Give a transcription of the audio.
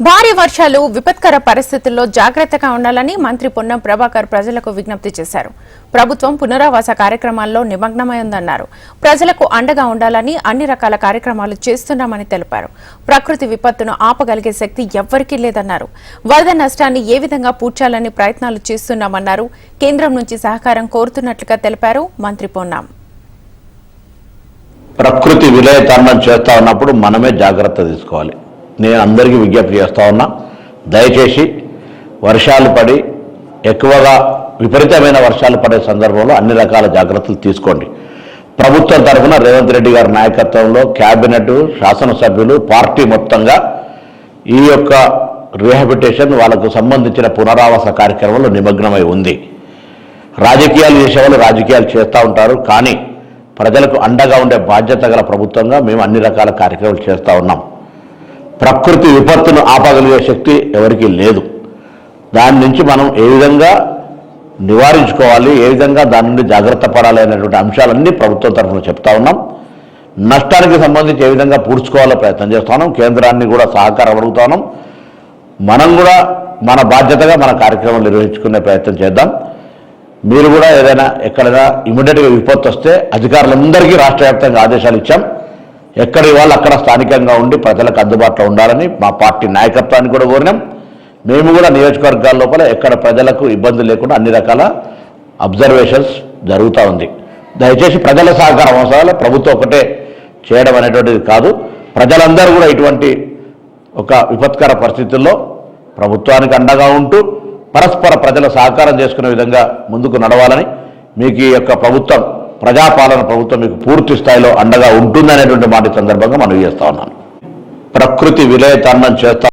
భారీ వర్షాలు విపత్కర పరిస్థితుల్లో జాగ్రత్తగా ఉండాలని మంత్రి పొన్నం ప్రభాకర్ ప్రజలకు విజ్ఞప్తి చేశారు. ప్రభుత్వం పునరావాస కార్యక్రమాల్లో నిమగ్నమై ఉందన్నారు. ప్రజలకు అండగా ఉండాలని అన్ని రకాల కార్యక్రమాలు చేస్తున్నామని తెలిపారు. ప్రకృతి విపత్తును ఆపగలిగే శక్తి ఎవ్వరికీ లేదన్నారు. వరద నష్టాన్ని ఏ విధంగా పూడ్చాలని ప్రయత్నాలు చేస్తున్నామన్నారు. కేంద్రం నుంచి సహకారం కోరుతున్నట్లుగా తెలిపారు మంత్రి పొన్నం. ప్రకృతి విలయతాండం చేస్తా ఉన్నప్పుడు మనమే జాగ్రత్త తీసుకోవాలి. నేను అందరికీ విజ్ఞప్తి చేస్తా ఉన్నా, దయచేసి వర్షాలు పడి ఎక్కువగా విపరీతమైన వర్షాలు పడే సందర్భంలో అన్ని రకాల జాగ్రత్తలు తీసుకోండి. ప్రభుత్వం తరఫున రేవంత్ రెడ్డి గారి నాయకత్వంలో క్యాబినెట్, శాసనసభ్యులు, పార్టీ మొత్తంగా ఈ యొక్క రీహాబిలిటేషన్ వాళ్ళకు సంబంధించిన పునరావాస కార్యక్రమంలో నిమగ్నమై ఉంది. రాజకీయాలు చేసేవాళ్ళు రాజకీయాలు చేస్తూ ఉంటారు, కానీ ప్రజలకు అండగా ఉండే బాధ్యత గల ప్రభుత్వంగా మేము అన్ని రకాల కార్యక్రమాలు చేస్తూ ఉన్నాం. ప్రకృతి విపత్తును ఆపగలిగే శక్తి ఎవరికీ లేదు. దాని నుంచి మనం ఏ విధంగా నివారించుకోవాలి, ఏ విధంగా దాని నుండి జాగ్రత్త పడాలి అనేటువంటి అంశాలన్నీ ప్రభుత్వం తరఫున చెప్తా ఉన్నాం. నష్టానికి సంబంధించి ఏ విధంగా పూడ్చుకోవాలో ప్రయత్నం చేస్తా ఉన్నాం. కేంద్రాన్ని కూడా సహకారం అడుగుతా ఉన్నాం. మనం కూడా మన బాధ్యతగా మన కార్యక్రమం నిర్వహించుకునే ప్రయత్నం చేద్దాం. మీరు కూడా ఏదైనా ఎక్కడైనా ఇమీడియట్గా విపత్తు వస్తే అధికారులందరికీ రాష్ట్ర వ్యాప్తంగా ఆదేశాలు ఇచ్చాం. ఎక్కడి వాళ్ళు అక్కడ స్థానికంగా ఉండి ప్రజలకు అందుబాటులో ఉండాలని మా పార్టీ నాయకత్వాన్ని కూడా కోరినాం. మేము కూడా నియోజకవర్గాల లోపల ఎక్కడ ప్రజలకు ఇబ్బంది లేకుండా అన్ని రకాల అబ్జర్వేషన్స్ జరుగుతూ ఉంది. దయచేసి ప్రజల సహకారం అవసరాలు, ప్రభుత్వం ఒకటే చేయడం అనేటువంటిది కాదు. ప్రజలందరూ కూడా ఇటువంటి ఒక విపత్కర పరిస్థితుల్లో ప్రభుత్వానికి అండగా ఉంటూ పరస్పర ప్రజల సహకారం చేసుకునే విధంగా ముందుకు నడవాలని, మీకు ఈ యొక్క ప్రభుత్వం ప్రజాపాలన ప్రభుత్వం మీకు పూర్తి స్థాయిలో అండగా ఉంటుందనేటువంటి మాట సందర్భంగా మనం చేస్తా ఉన్నాను. ప్రకృతి విలయతాండం చేస్తా